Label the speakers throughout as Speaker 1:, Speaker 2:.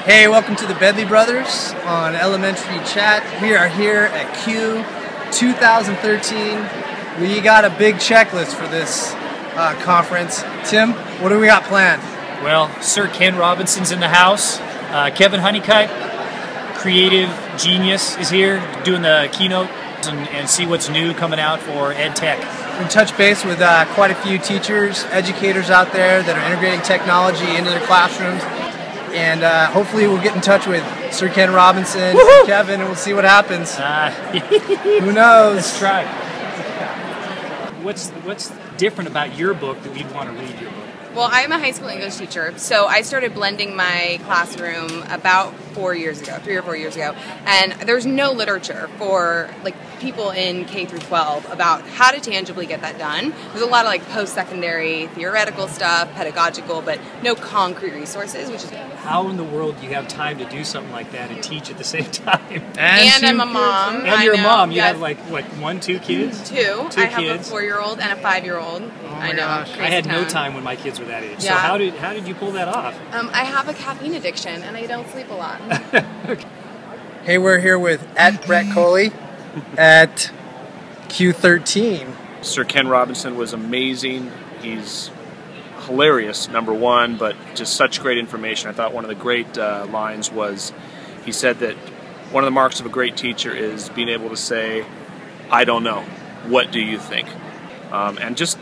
Speaker 1: Hey, welcome to the Bedley Brothers on Elementary Chat. We are here at Cue 2013. We got a big checklist for this conference. Tim, what do we got planned?
Speaker 2: Well, Sir Ken Robinson's in the house. Kevin Honeycutt, creative genius, is here doing the keynote and see what's new coming out for ed tech.
Speaker 1: We're going to touch base with quite a few teachers, educators out there that are integrating technology into their classrooms. And hopefully we'll get in touch with Sir Ken Robinson, Kevin, and we'll see what happens. Who knows?
Speaker 2: Let's try. What's different about your book that we'd want to read your book?
Speaker 3: Well, I'm a high school English teacher, so I started blending my classroom about 3 or 4 years ago, and there's no literature for people in K through 12 about how to tangibly get that done. There's a lot of post-secondary theoretical stuff, pedagogical, but no concrete resources, which is...
Speaker 2: How in the world do you have time to do something like that and teach at the same time?
Speaker 3: And I'm a mom.
Speaker 2: And you're a mom. You have what, 1, 2 kids?
Speaker 3: Two. I have a 4-year-old and a 5-year-old.
Speaker 1: Oh
Speaker 3: I know.
Speaker 1: gosh.
Speaker 2: I had no time when my kids were that age.
Speaker 3: Yeah.
Speaker 2: So how did you pull that off?
Speaker 3: I have a caffeine addiction and I don't sleep a lot.
Speaker 1: Hey, we're here with Brett Coley at Cue13.
Speaker 4: Sir Ken Robinson was amazing. He's hilarious, number one, but just such great information. I thought one of the great lines was, he said that one of the marks of a great teacher is being able to say, I don't know, what do you think? And just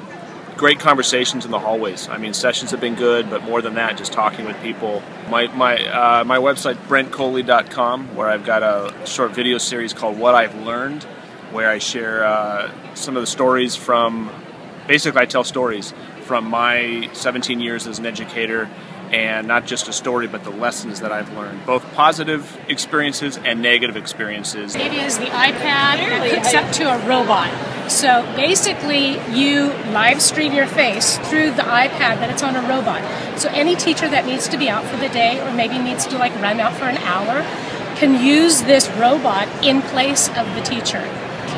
Speaker 4: great conversations in the hallways. I mean, sessions have been good, but more than that, just talking with people. My website, brentcoley.com, where I've got a short video series called What I've Learned, where I share some of the stories from, basically I tell stories from my 17 years as an educator, and not just a story, but the lessons that I've learned, both positive experiences and negative experiences.
Speaker 5: It is the iPad except to a robot. So basically you live stream your face through the iPad, but it's on a robot. So any teacher that needs to be out for the day or maybe needs to run out for an hour can use this robot in place of the teacher.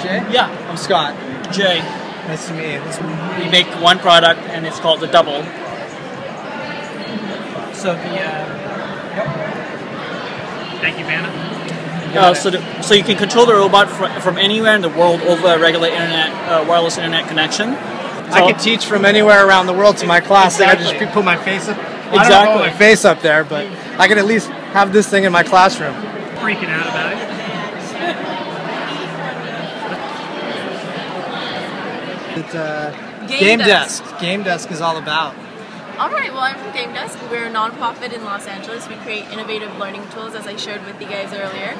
Speaker 1: Jay?
Speaker 6: Yeah.
Speaker 1: I'm Scott.
Speaker 6: Jay.
Speaker 1: Nice to meet you.
Speaker 6: We make one product and it's called the Double. So
Speaker 2: Thank you, Vanna.
Speaker 6: so you can control the robot from anywhere in the world over a regular internet, wireless internet connection.
Speaker 1: I can teach from anywhere around the world to my class.
Speaker 6: Exactly.
Speaker 1: I just put my face up.
Speaker 6: Exactly.
Speaker 1: I don't put my face up there, but I can at least have this thing in my classroom.
Speaker 2: Freaking out about it.
Speaker 1: It's Game Desk. Game Desk is all about.
Speaker 7: Alright, well I'm from Game Desk. We're a non-profit in Los Angeles. We create innovative learning tools, as I shared with you guys earlier.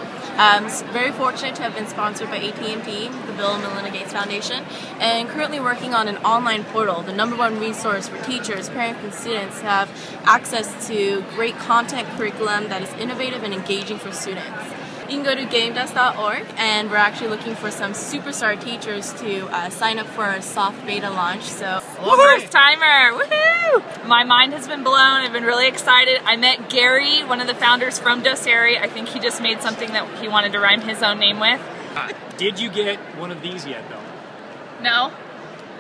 Speaker 7: Very fortunate to have been sponsored by AT&T, the Bill and Melinda Gates Foundation, and currently working on an online portal, the #1 resource for teachers, parents, and students to have access to great content curriculum that is innovative and engaging for students. You can go to gamedesk.org, and we're actually looking for some superstar teachers to sign up for our soft beta launch. So,
Speaker 8: first timer! Woohoo! My mind has been blown. I've been really excited. I met Gary, one of the founders from Doceri. I think he just made something that he wanted to rhyme his own name with.
Speaker 2: Did you get one of these yet, though?
Speaker 8: No?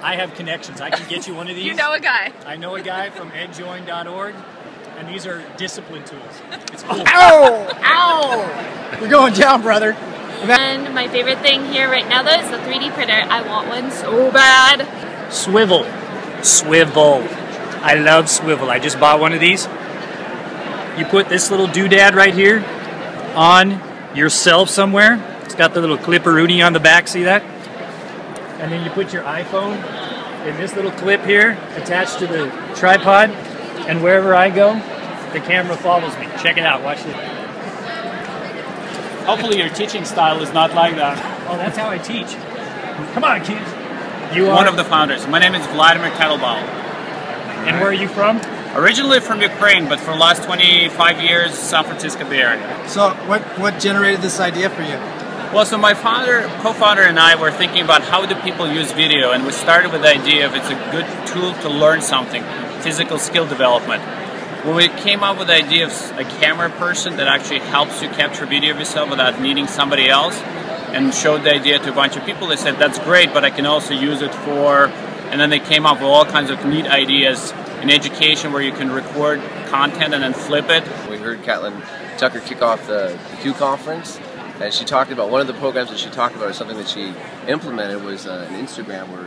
Speaker 2: I have connections. I can get you one of these.
Speaker 8: You know a guy.
Speaker 2: I know a guy from edjoin.org, and these are discipline tools. It's cool.
Speaker 1: Ow! Ow! We're going down, brother.
Speaker 8: And my favorite thing here right now, though, is the 3D printer. I want one so bad.
Speaker 2: Swivel. Swivel. I love swivel. I just bought one of these. You put this little doodad right here on yourself somewhere. It's got the little clipperoonie on the back, see that? And then you put your iPhone in this little clip here, attached to the tripod, and wherever I go, the camera follows me. Check it out, watch this.
Speaker 6: Hopefully your teaching style is not like that.
Speaker 2: Oh, that's how I teach. Come on, kids. You are?
Speaker 9: One of the founders. My name is Vladimir Kettleball.
Speaker 2: And where are you from?
Speaker 9: Originally from Ukraine, but for the last 25 years, San Francisco Bay Area.
Speaker 1: So what generated this idea for you?
Speaker 9: Well, so my co-founder and I were thinking about how do people use video, and we started with the idea of it's a good tool to learn something, physical skill development. When we came up with the idea of a camera person that actually helps you capture video of yourself without needing somebody else, and showed the idea to a bunch of people, they said, that's great, but I can also use it for, and then they came up with all kinds of neat ideas in education where you can record content and then flip it.
Speaker 10: We heard Caitlin Tucker kick off the Cue conference, and she talked about one of the programs that she talked about, or something that she implemented, was an Instagram or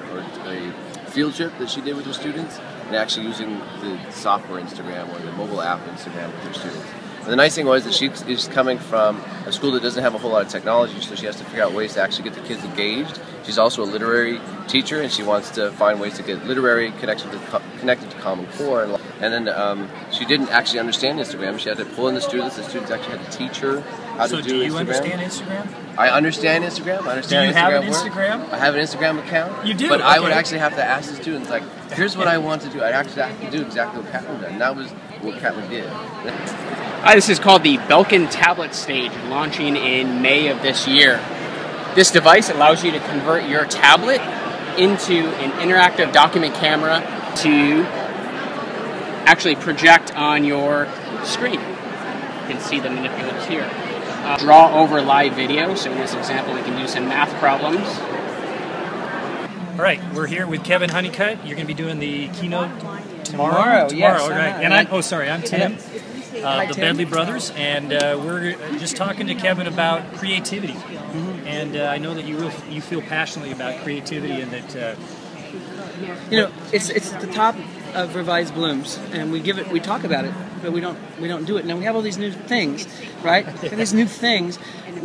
Speaker 10: a field trip that she did with her students, and actually using the software Instagram or the mobile app Instagram with her students. And the nice thing was that she is coming from a school that doesn't have a whole lot of technology, so she has to figure out ways to actually get the kids engaged. She's also a literary teacher, and she wants to find ways to get literary connected to Common Core. And then she didn't actually understand Instagram. She had to pull in the students. The students actually had to teach her how to do Instagram.
Speaker 2: So do you understand Instagram?
Speaker 10: I understand Instagram. I understand
Speaker 2: Do you have an
Speaker 10: Instagram
Speaker 2: Instagram?
Speaker 10: I have an Instagram account.
Speaker 2: You do?
Speaker 10: But
Speaker 2: Okay.
Speaker 10: I would actually have to ask the students, like, here's what I want to do. I'd actually have to do exactly what Caitlin did. And that was what Caitlin did.
Speaker 11: Hi, this is called the Belkin Tablet Stage, launching in May of this year. This device allows you to convert your tablet into an interactive document camera to actually project on your screen. You can see the manipulatives here. Draw over live video, so in this example we can do some math problems.
Speaker 2: All right, we're here with Kevin Honeycutt. You're going to be doing the keynote
Speaker 12: Tomorrow, yes.
Speaker 2: right. And I'm Tim, the
Speaker 12: Tim.
Speaker 2: Bedley brothers, and we're just talking to Kevin about creativity. And I know that you feel passionately about creativity, and that
Speaker 12: it's at the top of Revised Blooms, and we talk about it, but we don't do it. Now we have all these new things, right? We have these new things. We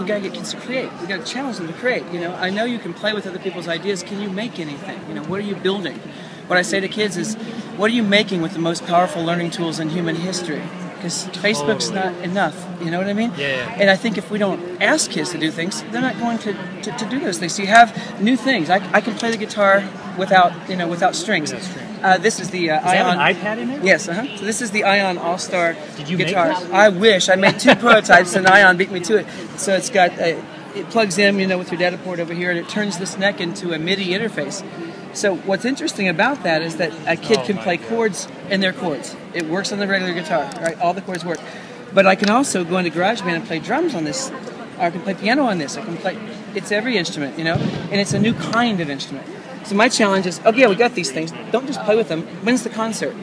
Speaker 12: gotta get kids to create. We gotta challenge them to create. I know you can play with other people's ideas. Can you make anything? What are you building? What I say to kids is, what are you making with the most powerful learning tools in human history? Because Facebook's not enough, you know what I mean?
Speaker 2: Yeah.
Speaker 12: And I think if we don't ask kids to do things, they're not going to do those things. So you have new things. I can play the guitar without strings. This is the
Speaker 2: Does it
Speaker 12: Ion.
Speaker 2: have an iPad in it?
Speaker 12: Yes, So this is the Ion All-Star
Speaker 2: Did you
Speaker 12: guitar.
Speaker 2: make this?
Speaker 12: I wish. I made 2 prototypes and Ion beat me to it. So it's got it plugs in, with your data port over here, and it turns this neck into a MIDI interface. So what's interesting about that is that a kid can play chords in their chords. It works on the regular guitar, right? All the chords work. But I can also go into GarageBand and play drums on this. Or I can play piano on this. I can play. It's every instrument, and it's a new kind of instrument. So my challenge is, we got these things. Don't just play with them. When's the concert?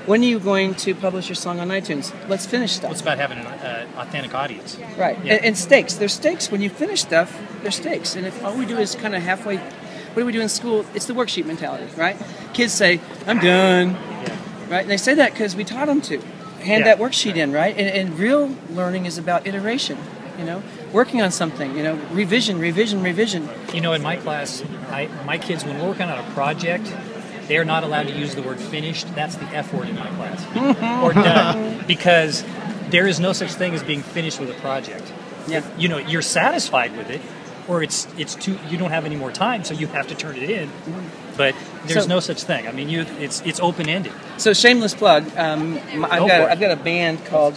Speaker 12: When are you going to publish your song on iTunes? Let's finish stuff.
Speaker 2: It's about having an authentic audience.
Speaker 12: Right.
Speaker 2: Yeah.
Speaker 12: And stakes. There's stakes. When you finish stuff, there's stakes. And if all we do is kind of halfway, what do we do in school? It's the worksheet mentality, right? Kids say, I'm done.
Speaker 2: Yeah.
Speaker 12: Right? And they say that because we taught them to. Hand that worksheet in, right? And real learning is about iteration, working on something, revision.
Speaker 2: In my class, my kids, when we're working on a project, they are not allowed to use the word finished. That's the F word in my class. Or done. Because there is no such thing as being finished with a project.
Speaker 12: Yeah.
Speaker 2: You're satisfied with it, or it's too, you don't have any more time, so you have to turn it in. But there's no such thing. I mean, it's open-ended.
Speaker 12: So shameless plug. I've got a band called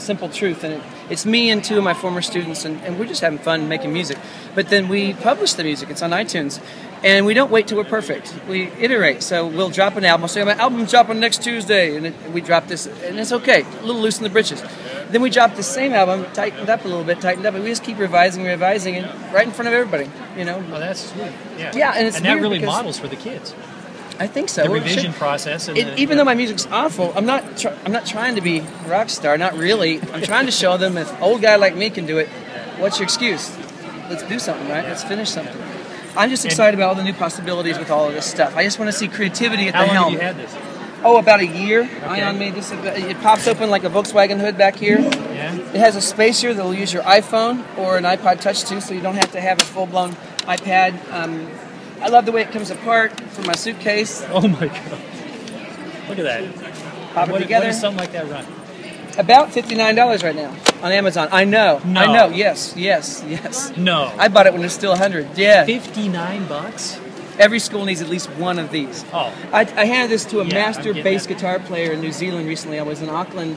Speaker 12: Simple Truth, and it's me and 2 of my former students, and we're just having fun making music. But then we publish the music. It's on iTunes, and we don't wait till we're perfect. We iterate. So we'll drop an album. I'll say my album's dropping next Tuesday, and we drop this, and it's okay. A little loose in the britches. Then we drop the same album, tightened up a little bit, and we just keep revising, and right in front of everybody.
Speaker 2: Oh, that's sweet. Yeah.
Speaker 12: Yeah, and it's
Speaker 2: that
Speaker 12: weird
Speaker 2: really
Speaker 12: because
Speaker 2: models for the kids.
Speaker 12: I think so.
Speaker 2: The revision process. And
Speaker 12: even though my music's awful, I'm not trying to be a rock star. Not really. I'm trying to show them if an old guy like me can do it, what's your excuse? Let's do something, right? Let's finish something. I'm just excited about all the new possibilities with all of this stuff. I just want to see creativity at the helm.
Speaker 2: How long have you had this?
Speaker 12: Oh, about a year.
Speaker 2: Okay.
Speaker 12: Ion made this. It pops open like a Volkswagen hood back here.
Speaker 2: Yeah.
Speaker 12: It has a spacer that will use your iPhone or an iPod Touch too, so you don't have to have a full-blown iPad. I love the way it comes apart from my suitcase.
Speaker 2: Oh my God! Look at that.
Speaker 12: Pop it together.
Speaker 2: What does something like that run?
Speaker 12: About $59 right now on Amazon. I know.
Speaker 2: No.
Speaker 12: I know. Yes.
Speaker 2: No.
Speaker 12: I bought it when it was still $100. Yeah.
Speaker 2: $59?
Speaker 12: Every school needs at least one of these.
Speaker 2: Oh.
Speaker 12: I handed this to a master
Speaker 2: I'm
Speaker 12: bass
Speaker 2: getting
Speaker 12: guitar player in New Zealand recently. I was in Auckland,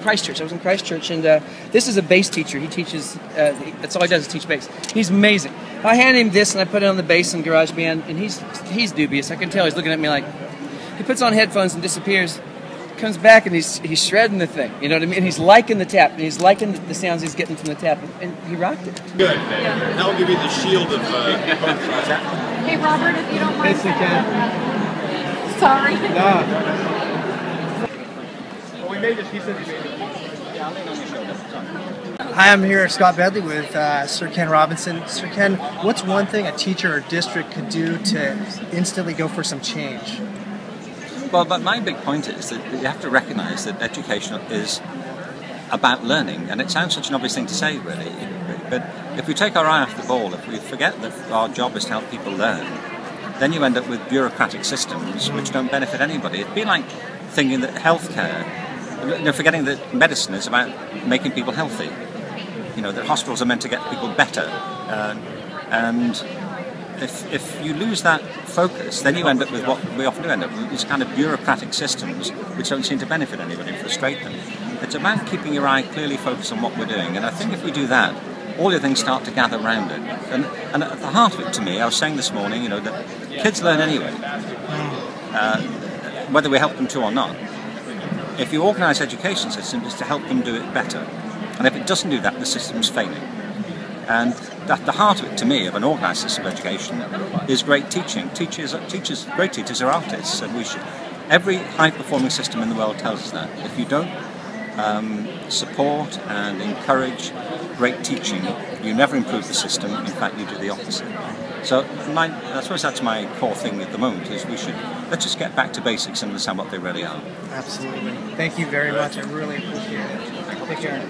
Speaker 12: Christchurch. I was in Christchurch, and this is a bass teacher. He teaches, that's all he does is teach bass. He's amazing. I handed him this, and I put it on the bass in GarageBand, and he's dubious. I can tell he's looking at me like, he puts on headphones and disappears. Comes back and he's shredding the thing, you know what I mean? And he's liking the tap, and he's liking the sounds he's getting from the tap, and he rocked it.
Speaker 13: Good. Yeah. That'll give you the shield of
Speaker 14: Hey, Robert, if you don't mind.
Speaker 1: Yes, you can.
Speaker 14: Sorry.
Speaker 1: No. Hi, I'm here, Scott Bedley with Sir Ken Robinson. Sir Ken, what's one thing a teacher or district could do to instantly go for some change?
Speaker 15: Well, but my big point is that you have to recognise that education is about learning, and it sounds such an obvious thing to say, really. But if we take our eye off the ball, if we forget that our job is to help people learn, then you end up with bureaucratic systems which don't benefit anybody. It'd be like thinking that healthcare, forgetting that medicine is about making people healthy. That hospitals are meant to get people better, and if you lose that focus, then you end up with what we often do end up with, these kind of bureaucratic systems which don't seem to benefit anybody, frustrate them. It's about keeping your eye clearly focused on what we're doing, and I think if we do that, all your things start to gather around it. And at the heart of it, to me, I was saying this morning, that kids learn anyway, whether we help them to or not. If you organise education systems, it's to help them do it better. And if it doesn't do that, the system's failing. And at the heart of it, to me, of an organised system of education, is great teaching. Great teachers are artists, and every high-performing system in the world tells us that. If you don't support and encourage great teaching, you never improve the system. In fact, you do the opposite. So I suppose that's my core thing at the moment, is let's just get back to basics and understand what they really are.
Speaker 1: Absolutely. Thank you very much. I really appreciate it. Take care.